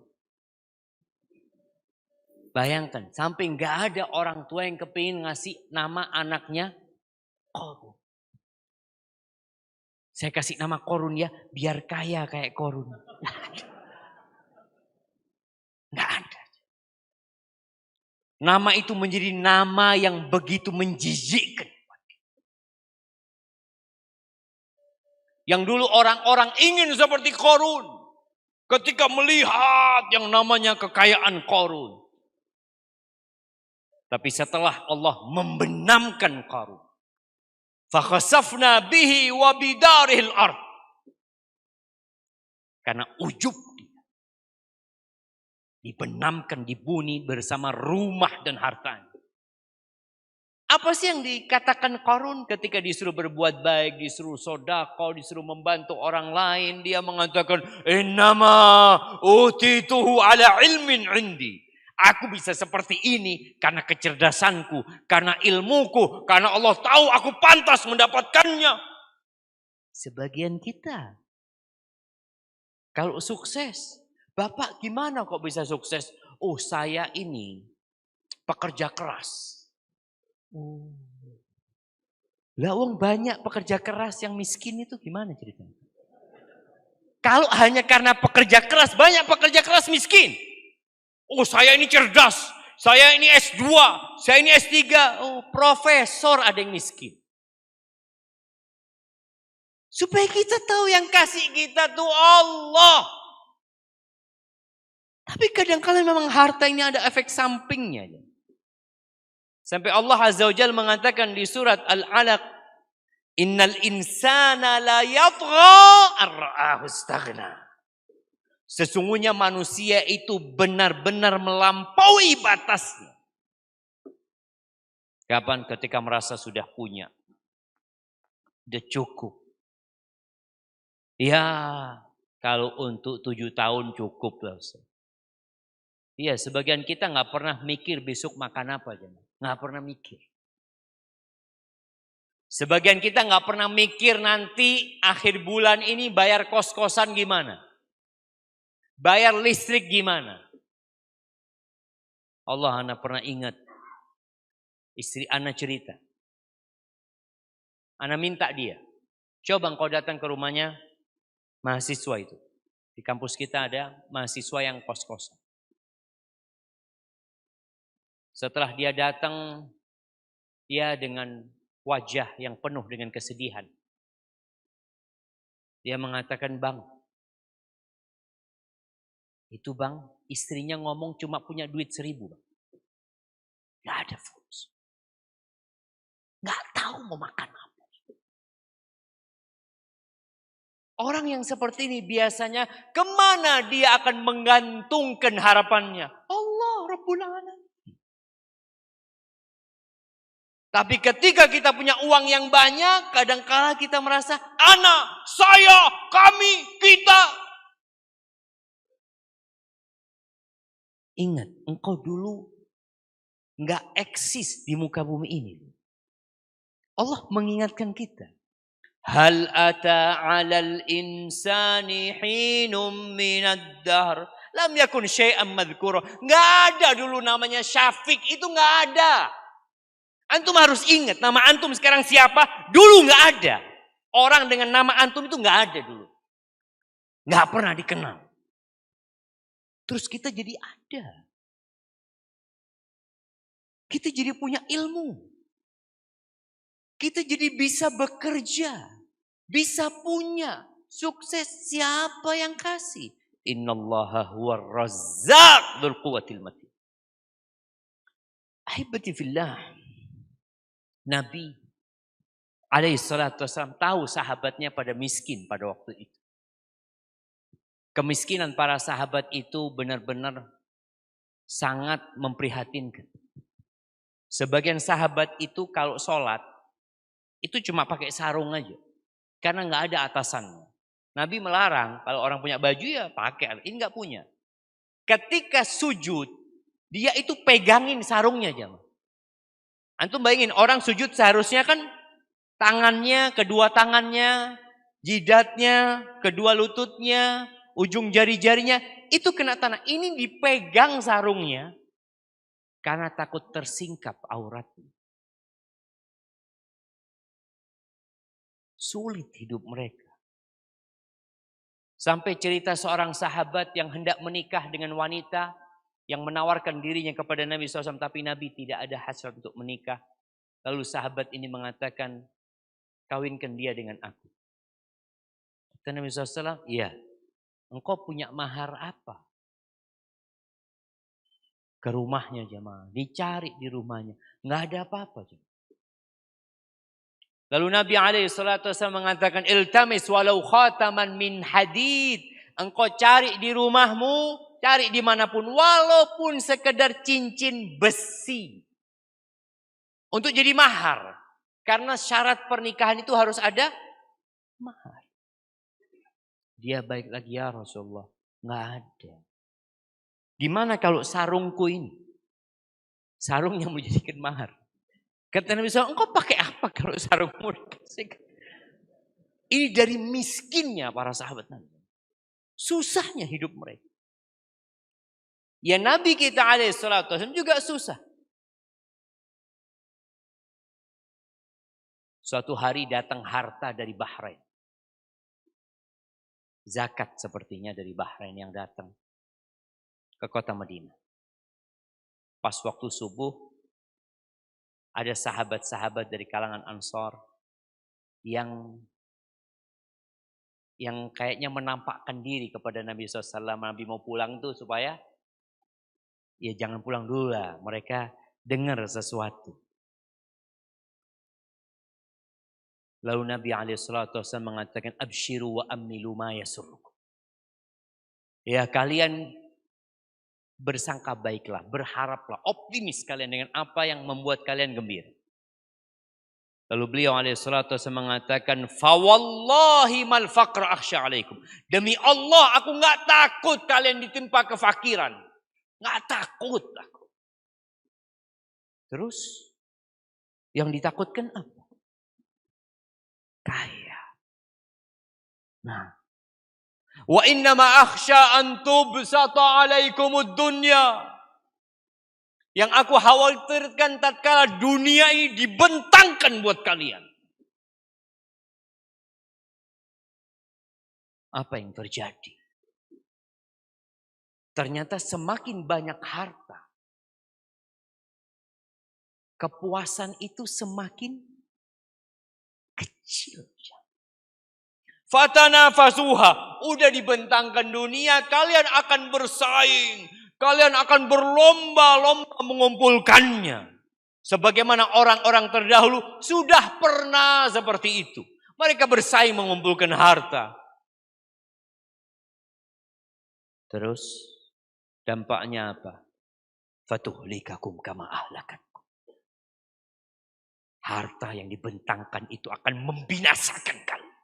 Bayangkan, sampai nggak ada orang tua yang kepingin ngasih nama anaknya Qarun. Saya kasih nama Qarun ya, biar kaya kayak Qarun. Nggak ada. Nama itu menjadi nama yang begitu menjijikkan. Yang dulu orang-orang ingin seperti Qarun. Ketika melihat yang namanya kekayaan Qarun. Tapi setelah Allah membenamkan Qarun. Fakhasafna bihi wa bidarihil ard. Karena ujub dia. Dibenamkan di bumi bersama rumah dan hartanya. Apa sih yang dikatakan Qarun ketika disuruh berbuat baik, disuruh sedekah, disuruh membantu orang lain. Dia mengatakan, innama utituhu ala ilmin indi. Aku bisa seperti ini karena kecerdasanku, karena ilmuku, karena Allah tahu aku pantas mendapatkannya. Sebagian kita, kalau sukses, Bapak gimana kok bisa sukses? Oh saya ini pekerja keras. Lah wong banyak pekerja keras yang miskin itu gimana ceritanya? Kalau hanya karena pekerja keras, banyak pekerja keras miskin. Oh saya ini cerdas, saya ini S2, saya ini S3. Oh profesor ada yang miskin. Supaya kita tahu yang kasih kita tuh Allah. Tapi kadang-kadang memang harta ini ada efek sampingnya. Sampai Allah Azza wa Jalla mengatakan di surat Al-Alaq, innal insana la yatgha ar-ra'ahu istaghna. Sesungguhnya manusia itu benar-benar melampaui batasnya. Kapan? Ketika merasa sudah punya. Sudah cukup. Ya, kalau untuk 7 tahun cukup lah. Iya, sebagian kita nggak pernah mikir besok makan apa. Nggak pernah mikir. Sebagian kita nggak pernah mikir nanti akhir bulan ini bayar kos-kosan gimana. Bayar listrik gimana? Allah anak pernah ingat. Istri anak cerita. Anak minta dia. Coba engkau datang ke rumahnya mahasiswa itu. Di kampus kita ada mahasiswa yang kos-kosan. Setelah dia datang, dia dengan wajah yang penuh dengan kesedihan. Dia mengatakan, Bang, itu bang, istrinya ngomong cuma punya duit 1.000 bang. Gak ada fulus. Gak tahu mau makan apa. Orang yang seperti ini biasanya kemana dia akan menggantungkan harapannya? Allah Rabbul Alamin. Tapi ketika kita punya uang yang banyak, kadangkala kita merasa anak, saya, kami, kita. Ingat, engkau dulu nggak eksis di muka bumi ini. Allah mengingatkan kita. Hal ata 'alal insani hinum minad dahr lam yakun syai'an madhkura. Enggak ada dulu namanya Syafiq, itu enggak ada. Antum harus ingat nama antum sekarang siapa? Dulu enggak ada. Orang dengan nama antum itu enggak ada dulu. Enggak pernah dikenal. Terus kita jadi ada. Kita jadi punya ilmu. Kita jadi bisa bekerja. Bisa punya. Sukses siapa yang kasih? Innallaha huwar razzaq dzul quwwatil matin. Ahibati fillah. Nabi alaihi salatu wasallam tahu sahabatnya pada miskin pada waktu itu. Kemiskinan para sahabat itu benar-benar sangat memprihatinkan. Sebagian sahabat itu kalau sholat itu cuma pakai sarung aja. Karena nggak ada atasannya. Nabi melarang kalau orang punya baju ya pakai. Ini nggak punya. Ketika sujud dia itu pegangin sarungnya jemaah. Antum bayangin orang sujud seharusnya kan tangannya, kedua tangannya, jidatnya, kedua lututnya, ujung jari-jarinya itu kena tanah. Ini dipegang sarungnya karena takut tersingkap auratnya. Sulit hidup mereka. Sampai cerita seorang sahabat yang hendak menikah dengan wanita yang menawarkan dirinya kepada Nabi SAW. Tapi Nabi tidak ada hasrat untuk menikah. Lalu sahabat ini mengatakan, kawinkan dia dengan aku. Kata Nabi SAW, iya. Engkau punya mahar apa? Ke rumahnya jemaah. Dicari di rumahnya. Nggak ada apa-apa jemaah. Lalu Nabi SAW mengatakan, iltamis walau khataman min hadid. Engkau cari di rumahmu, cari dimanapun. Walaupun sekedar cincin besi. Untuk jadi mahar. Karena syarat pernikahan itu harus ada mahar. Dia baik lagi, ya Rasulullah. Nggak ada. Gimana kalau sarungku ini? Sarung yang menjadikan mahar. Kata Nabi SAW, engkau pakai apa kalau sarungmu dikasihkan? Ini dari miskinnya para sahabat Nabi. Susahnya hidup mereka. Ya Nabi kita alaihissalam juga susah. Suatu hari datang harta dari Bahrain. Zakat sepertinya dari Bahrain yang datang ke kota Madinah. Pas waktu subuh, ada sahabat-sahabat dari kalangan Ansor yang kayaknya menampakkan diri kepada Nabi SAW. Nabi mau pulang tuh supaya ya jangan pulang dulu lah. Mereka dengar sesuatu. Lalu Nabi SAW mengatakan, abshiru wa ammilu ma yasurrukum. Ya kalian bersangka baiklah, berharaplah, optimis kalian dengan apa yang membuat kalian gembira. Lalu beliau alaihissalatu mengatakan, fawallahi mal faqra akhsha alaikum. Demi Allah aku nggak takut kalian ditimpa kefakiran. Nggak takut aku. Terus yang ditakutkan apa? Kaya. Nah, wa innama akhsha an tubsata alaikumud dunya. Yang aku khawatirkan tatkala dunia ini dibentangkan buat kalian. Apa yang terjadi? Ternyata semakin banyak harta, kepuasan itu semakin kecil. Fatanafasuha, udah dibentangkan dunia, kalian akan bersaing. Kalian akan berlomba-lomba mengumpulkannya. Sebagaimana orang-orang terdahulu sudah pernah seperti itu. Mereka bersaing mengumpulkan harta. Terus dampaknya apa? Fatuhlikakum kama ahlakankum. harta yang dibentangkan itu akan membinasakan kalian.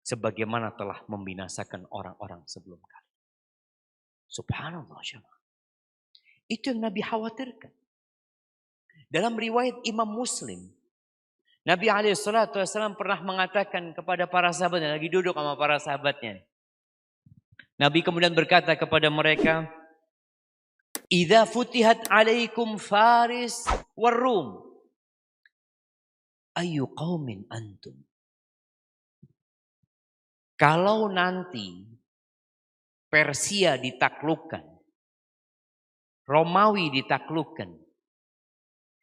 Sebagaimana telah membinasakan orang-orang sebelum kalian. Subhanallah. Itu yang Nabi khawatirkan. Dalam riwayat Imam Muslim, Nabi SAW pernah mengatakan kepada para sahabatnya, lagi duduk sama para sahabatnya. Nabi kemudian berkata kepada mereka, "Idza futihat alaikum Faris war Rum, ayu qaumin antum?" Kalau nanti Persia ditaklukkan, Romawi ditaklukkan,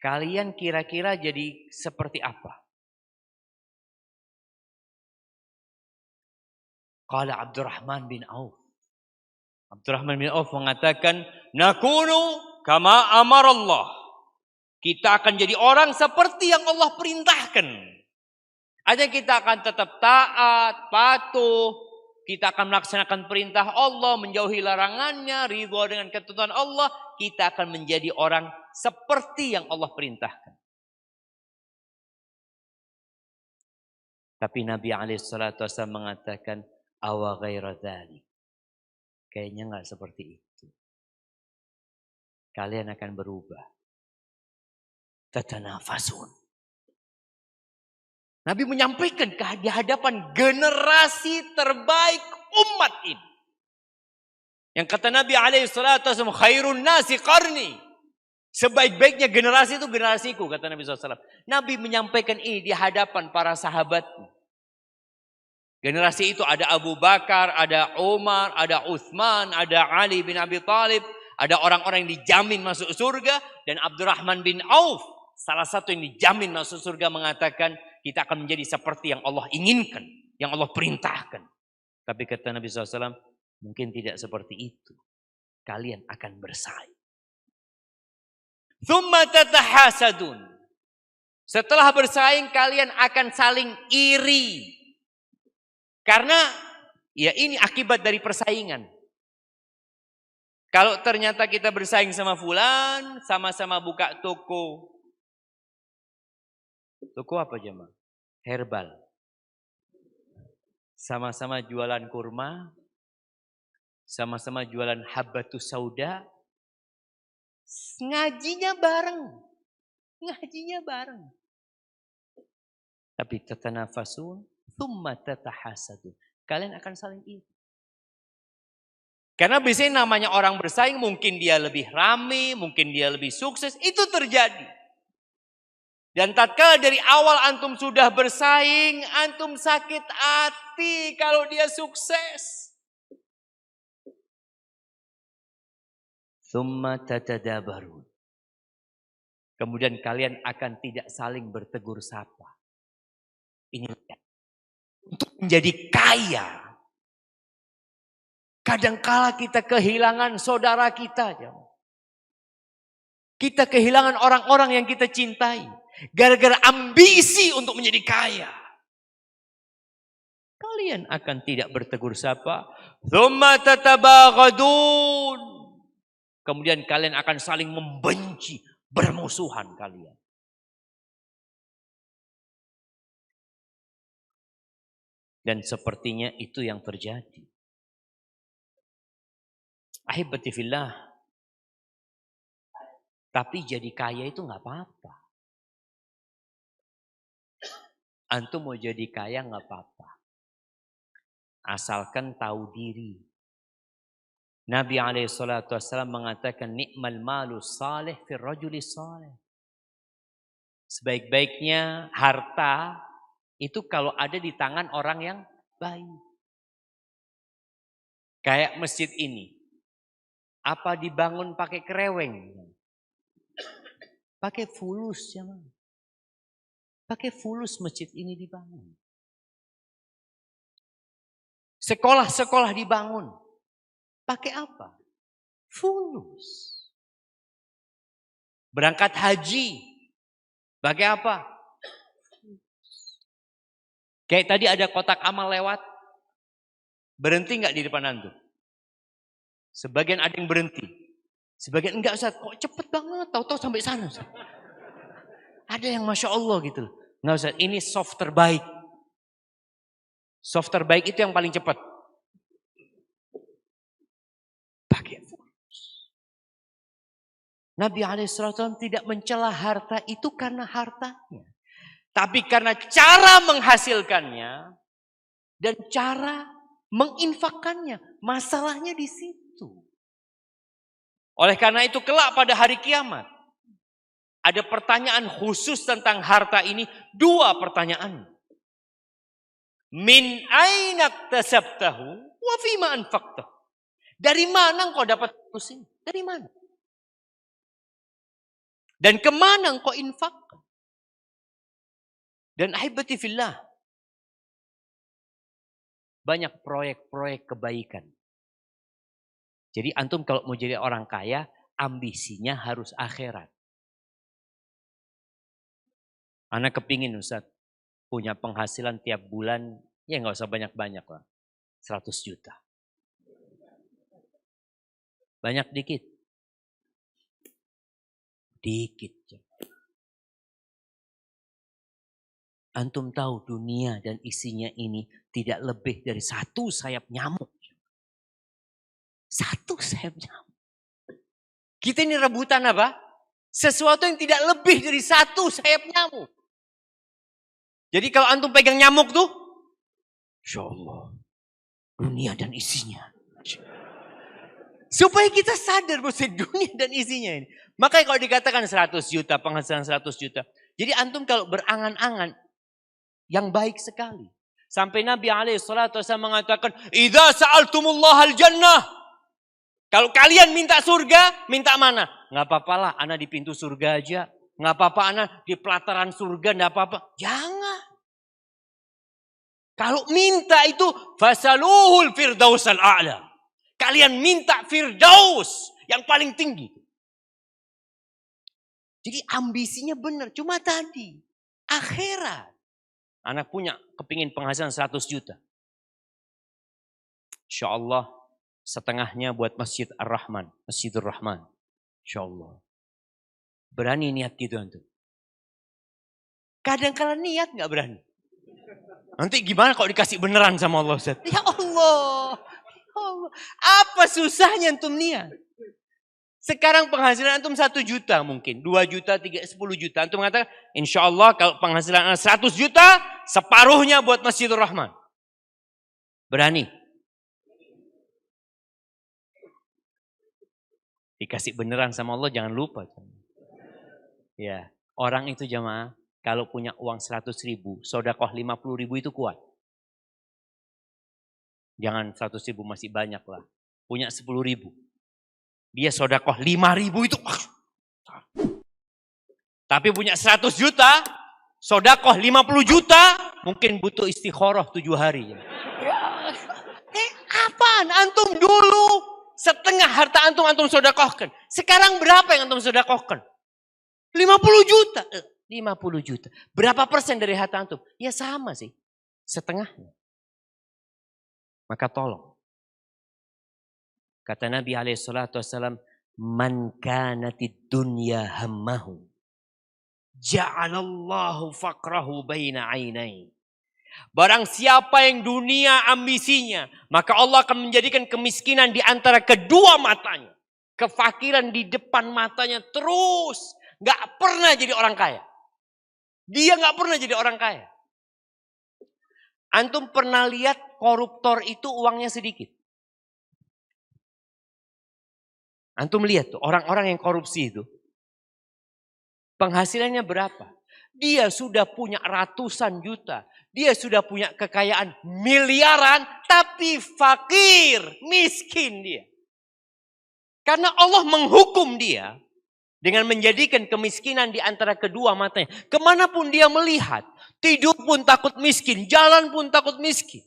kalian kira-kira jadi seperti apa? Qala Abdurrahman bin Auf. Abdurrahman bin Auf mengatakan, nakunu kama amarallah. Kita akan jadi orang seperti yang Allah perintahkan. Artinya kita akan tetap taat, patuh. Kita akan melaksanakan perintah Allah, menjauhi larangannya, ridha dengan ketentuan Allah. Kita akan menjadi orang seperti yang Allah perintahkan. Tapi Nabi SAW mengatakan, awa ghaira dzalik. Kayaknya enggak seperti itu. Kalian akan berubah. Tatanafasun. Nabi menyampaikan di hadapan generasi terbaik umat ini. Yang kata Nabi SAW, khairun nasi qarni. Sebaik-baiknya generasi itu generasiku, kata Nabi SAW. Nabi menyampaikan ini di hadapan para sahabat. Generasi itu ada Abu Bakar, ada Umar, ada Uthman, ada Ali bin Abi Thalib. Ada orang-orang yang dijamin masuk surga. Dan Abdurrahman bin Auf, salah satu yang dijamin masuk surga, mengatakan kita akan menjadi seperti yang Allah inginkan, yang Allah perintahkan. Tapi kata Nabi SAW, mungkin tidak seperti itu. Kalian akan bersaing. Tsumma tatahasadun. Setelah bersaing, kalian akan saling iri. Karena ya ini akibat dari persaingan. Kalau ternyata kita bersaing sama fulan, sama-sama buka toko. Toko apa jemaah? Herbal. Sama-sama jualan kurma. Sama-sama jualan habbatus sauda. Ngajinya bareng. Ngajinya bareng. Tapi tatanafasun, thumma tatahasadun. Kalian akan saling iri. Karena biasanya namanya orang bersaing, mungkin dia lebih rame, mungkin dia lebih sukses. Itu terjadi. Dan tatkala dari awal antum sudah bersaing, antum sakit hati kalau dia sukses. Tsumma tatadabarun. Kemudian kalian akan tidak saling bertegur sapa. Ini untuk menjadi kaya. Kadangkala kita kehilangan saudara kita. Kita kehilangan orang-orang yang kita cintai. Gara-gara ambisi untuk menjadi kaya. Kalian akan tidak bertegur sapa. Tsumma tatabaghadun. Kemudian kalian akan saling membenci. Bermusuhan kalian. Dan sepertinya itu yang terjadi. Ahibati fillah. Tapi jadi kaya itu gak apa-apa. Antum mau jadi kaya gak apa-apa. Asalkan tahu diri. Nabi SAW mengatakan, ni'mal malu salih fir rajuli salih. Sebaik-baiknya harta itu kalau ada di tangan orang yang baik. Kayak masjid ini. Apa dibangun pakai kereweng? Pakai fulus ya. Pakai fulus masjid ini dibangun. Sekolah-sekolah dibangun. Pakai apa? Fulus. Berangkat haji. Pakai apa? Kayak tadi ada kotak amal lewat. Berhenti nggak di depan antum? Sebagian ada yang berhenti. Sebagian enggak Ustaz. Kok cepet banget. Tahu-tahu sampai sana Ustaz. Ada yang Masya Allah gitu. Nggak usah, ini soft terbaik. Soft terbaik itu yang paling cepat. Pakai fulus. Nabi SAW tidak mencela harta itu karena hartanya. Tapi karena cara menghasilkannya dan cara menginfakkannya. Masalahnya di situ. Oleh karena itu kelak pada hari kiamat. Ada pertanyaan khusus tentang harta ini. 2 pertanyaan. Min aina iktasabtahu wa fima anfaqtahu. Dari mana engkau dapat fulus ini? Dari mana? Dan kemana engkau infakkan? Dan ahibati fillah. Banyak proyek-proyek kebaikan. Jadi antum kalau mau jadi orang kaya, ambisinya harus akhirat. Anak kepingin Ustaz, punya penghasilan tiap bulan, ya nggak usah banyak-banyak lah. 100 juta. Banyak dikit? Dikit. Antum tahu dunia dan isinya ini tidak lebih dari 1 sayap nyamuk. 1 sayap nyamuk. Kita ini rebutan apa? Sesuatu yang tidak lebih dari 1 sayap nyamuk. Jadi kalau antum pegang nyamuk tuh, Insya Allah, dunia dan isinya. Supaya kita sadar bahwa dunia dan isinya ini. Makanya kalau dikatakan 100 juta, penghasilan 100 juta. Jadi antum kalau berangan-angan, yang baik sekali. Sampai Nabi SAW mengatakan, "Idza sa'altumullah al-jannah." Kalau kalian minta surga, minta mana? Nggak apa-apalah, ana di pintu surga aja. Nggak apa-apa, ana di pelataran surga, nggak apa-apa. Jangan. Kalau minta itu, fasaluhul firdausal a'la. Kalian minta firdaus yang paling tinggi. Jadi ambisinya benar. Cuma tadi, akhirat. Anak punya kepingin penghasilan 100 juta. Insya Allah setengahnya buat Masjid Ar-Rahman. Masjidur Rahman. Insya Allah. Berani niat gitu antum. Kadang-kadang niat gak berani. Nanti gimana kalau dikasih beneran sama Allah Ustaz? Ya Allah. Apa susahnya antum niat? Sekarang penghasilan antum 1 juta mungkin. 2 juta, 3, 10 juta. Antum mengatakan, insya Allah kalau penghasilan 100 juta, separuhnya buat Masjidur Rahman. Berani? Dikasih beneran sama Allah, jangan lupa. Ya, orang itu jamaah, kalau punya uang 100 ribu, sodakoh 50 ribu itu kuat. Jangan 100 ribu masih banyak lah. Punya 10 ribu. Dia sodakoh 5 ribu itu. Tapi punya 100 juta, sodakoh 50 juta, mungkin butuh istikharah 7 hari. Apaan? Antum dulu setengah harta antum sodakohkan. Sekarang berapa yang antum sodakohkan? 50 juta. 50 juta. Berapa persen dari harta antum? Ya sama sih. Setengahnya. Maka tolong. Kata Nabi SAW, "Man kanatid dunya hammahu, ja'alallahu faqrahu baina ainai." Barang siapa yang dunia ambisinya, maka Allah akan menjadikan kemiskinan di antara kedua matanya. Kefakiran di depan matanya terus. Gak pernah jadi orang kaya. Dia gak pernah jadi orang kaya. Antum pernah lihat koruptor itu uangnya sedikit? Antum lihat tuh orang-orang yang korupsi itu. Penghasilannya berapa? Dia sudah punya ratusan juta. Dia sudah punya kekayaan miliaran. Tapi fakir, miskin dia. Karena Allah menghukum dia. Dengan menjadikan kemiskinan di antara kedua matanya. Kemanapun dia melihat. Tidur pun takut miskin. Jalan pun takut miskin.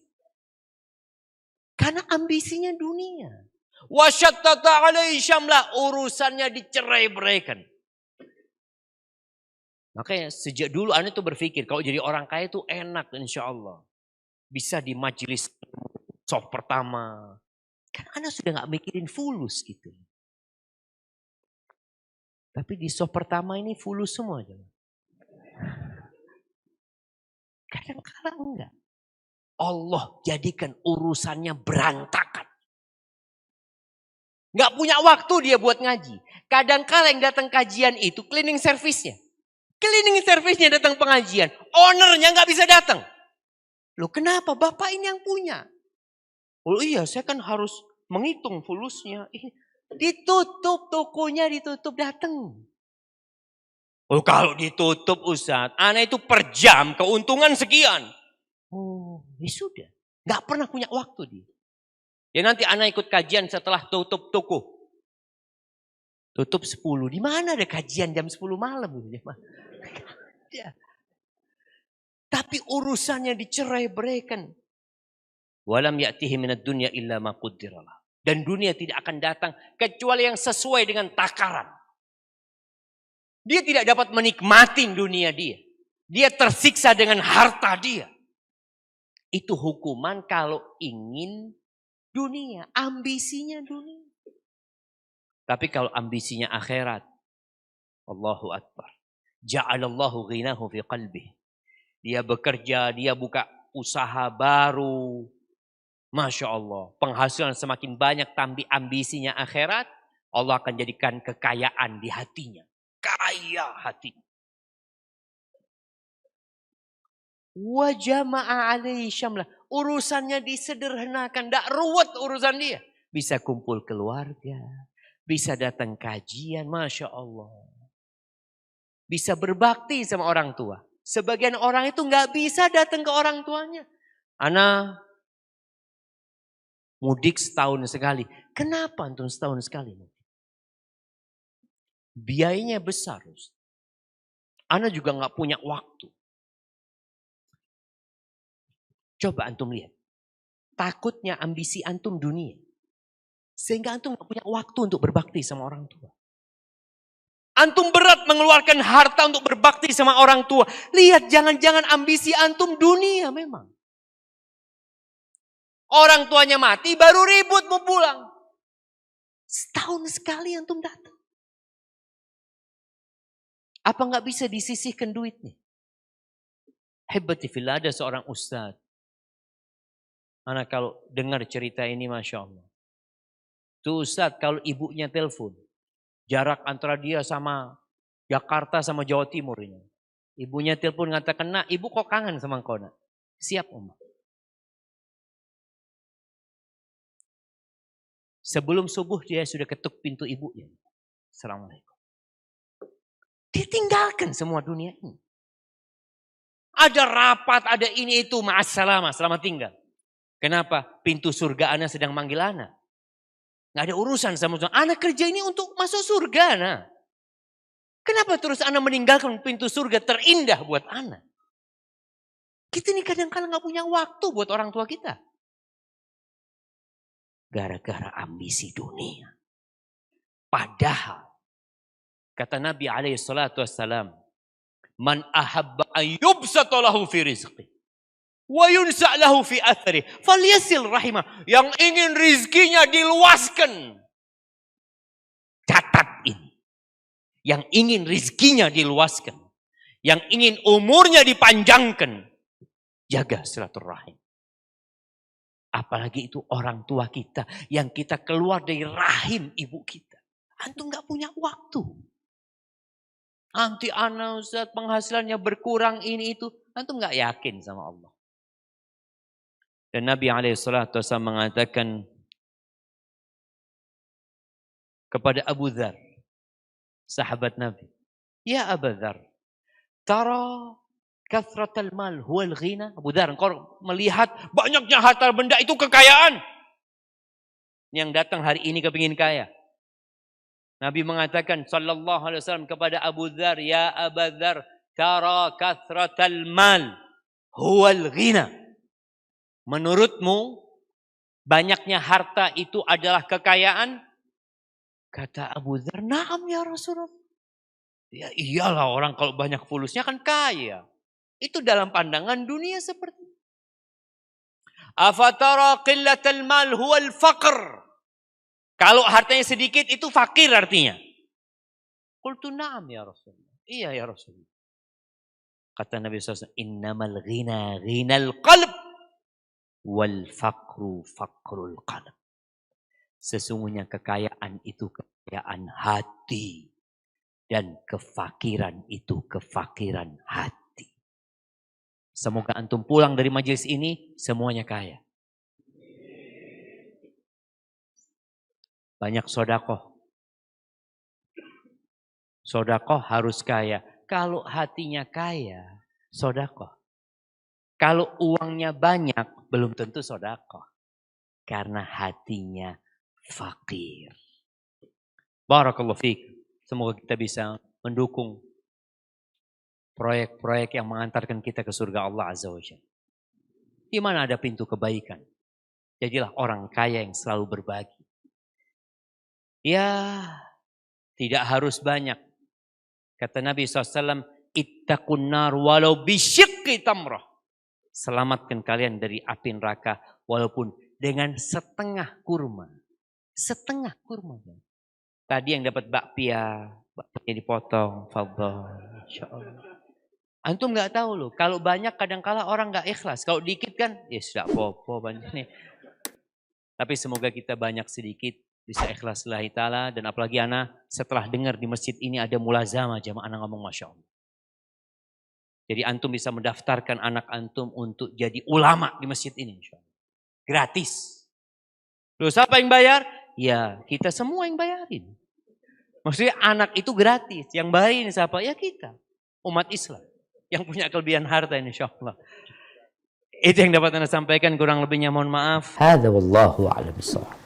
Karena ambisinya dunia. Wasyattata alaihi syamlah, urusannya dicerai-beraikan. Makanya sejak dulu ana tuh berpikir kalau jadi orang kaya itu enak insya Allah. Bisa di majelis soft pertama. Kan ana sudah gak mikirin fulus gitu. Tapi di soft pertama ini fulus semua. Kadang-kala enggak. Allah jadikan urusannya berantakan. Nggak punya waktu dia buat ngaji. Kadang-kala yang datang kajian itu cleaning service-nya. Cleaning service-nya datang pengajian. Ownernya nggak bisa datang. Loh kenapa? Bapak ini yang punya. Oh iya, saya kan harus menghitung fulusnya. Ditutup tokonya, ditutup datang. Oh kalau ditutup Ustaz, anak itu per jam keuntungan sekian. Oh ya sudah. Nggak pernah punya waktu dia. Ya nanti anak ikut kajian setelah tutup toko. Tutup 10. Di mana ada kajian jam 10 malam? Ya. Tapi urusannya dicerai-beraikan. Walam ya'tihi minad dunya illa ma qaddaralah. Dan dunia tidak akan datang kecuali yang sesuai dengan takaran. Dia tidak dapat menikmati dunia dia. Dia tersiksa dengan harta dia. Itu hukuman kalau ingin dunia, ambisinya dunia. Tapi kalau ambisinya akhirat, Allahu Akbar. Ja'alallahu ghinahu fi qalbih. Dia bekerja, dia buka usaha baru. Masya Allah. Penghasilan semakin banyak tapi ambisinya akhirat. Allah akan jadikan kekayaan di hatinya. Kaya hatinya. Wa jama'a alaihi syamlah. Urusannya disederhanakan. Tidak ruwet urusan dia. Bisa kumpul keluarga. Bisa datang kajian. Masya Allah. Bisa berbakti sama orang tua. Sebagian orang itu nggak bisa datang ke orang tuanya. Ana mudik setahun sekali. Kenapa antum setahun sekali? Biayanya besar. Ana juga nggak punya waktu. Coba antum lihat. Takutnya ambisi antum dunia. Sehingga antum gak punya waktu untuk berbakti sama orang tua. Antum berat mengeluarkan harta untuk berbakti sama orang tua. Lihat jangan-jangan ambisi antum dunia memang. Orang tuanya mati baru ribut mau pulang. Setahun sekali antum datang. Apa gak bisa disisihkan duitnya? Hebati fillah, ada seorang ustadz. Anak kalau dengar cerita ini Masya Allah. Tuh Ustadz kalau ibunya telepon. Jarak antara dia sama Jakarta sama Jawa Timur ini. Ibunya telepon mengatakan, nak ibu kok kangen sama engkau nak? Siap Om. Sebelum subuh dia sudah ketuk pintu ibunya. Assalamualaikum. Ditinggalkan semua dunia ini. Ada rapat, ada ini itu. Ma'assalamah, selamat tinggal. Kenapa? Pintu surga Ana sedang manggil Ana. Gak ada urusan sama surga. Ana kerja ini untuk masuk surga Ana. Kenapa terus Ana meninggalkan pintu surga terindah buat Ana? Kita ini kadang-kadang gak punya waktu buat orang tua kita. Gara-gara ambisi dunia. Padahal kata Nabi SAW, man ahabba ayyubsata lahu fi rizqi wa yunsa' lahu fi athari falyasil rahimah. Yang ingin rizkinya diluaskan. Catat ini. Yang ingin rizkinya diluaskan. Yang ingin umurnya dipanjangkan. Jaga silaturahim. Apalagi itu orang tua kita. Yang kita keluar dari rahim ibu kita. Antum gak punya waktu. Nanti anak Ustaz penghasilannya berkurang ini itu. Antum gak yakin sama Allah. Dan Nabi SAW mengatakan kepada Abu Dzar, sahabat Nabi, ya Abu Dzar, tara kathratal mal huwal ghina. Abu Dzar, engkau melihat banyaknya harta benda itu kekayaan. Yang datang hari ini kepingin kaya. Nabi mengatakan sallallahu alaihi wasallam kepada Abu Dzar, ya Abu Dzar, tara kathratal mal huwal ghina. Menurutmu banyaknya harta itu adalah kekayaan? Kata Abu Dzar, na'am ya Rasulullah. Ya iyalah orang kalau banyak fulusnya kan kaya. Itu dalam pandangan dunia seperti itu. Afatara qillatal mal huwal faqr. Kalau hartanya sedikit itu fakir artinya. Qultu na'am ya Rasulullah. Iya ya Rasulullah. Kata Nabi SAW, innamal ghina ghinal qalb wal faqru faqrul qalb. Sesungguhnya kekayaan itu kekayaan hati. Dan kefakiran itu kefakiran hati. Semoga antum pulang dari majelis ini semuanya kaya. Banyak sodakoh. Sodakoh harus kaya. Kalau hatinya kaya, sodakoh. Kalau uangnya banyak, belum tentu sodakoh. Karena hatinya fakir. Barakallahu fiik. Semoga kita bisa mendukung proyek-proyek yang mengantarkan kita ke surga Allah Azza wa Jalla. Di mana ada pintu kebaikan. Jadilah orang kaya yang selalu berbagi. Ya, tidak harus banyak. Kata Nabi SAW, ittaqun nar walau bisyikki tamrah. Selamatkan kalian dari api neraka walaupun dengan setengah kurma. Setengah kurma. Tadi yang dapat bakpia dipotong, fadhal, insyaallah. Antum nggak tahu loh, kalau banyak kadang-kala orang nggak ikhlas. Kalau dikit kan, ya sudah apa-apa banyak nih. Tapi semoga kita banyak sedikit bisa ikhlas lillahi ta'ala. Dan apalagi ana setelah dengar di masjid ini ada mulazamah, jamaah ana ngomong Masya Allah. Jadi antum bisa mendaftarkan anak antum untuk jadi ulama di masjid ini. Insya Allah. Gratis. Loh siapa yang bayar? Ya kita semua yang bayarin. Maksudnya anak itu gratis. Yang bayarin siapa? Ya kita. Umat Islam. Yang punya kelebihan harta insya Allah. Itu yang dapat Anda sampaikan. Kurang lebihnya mohon maaf. Hadza wallahu a'lam bissawab.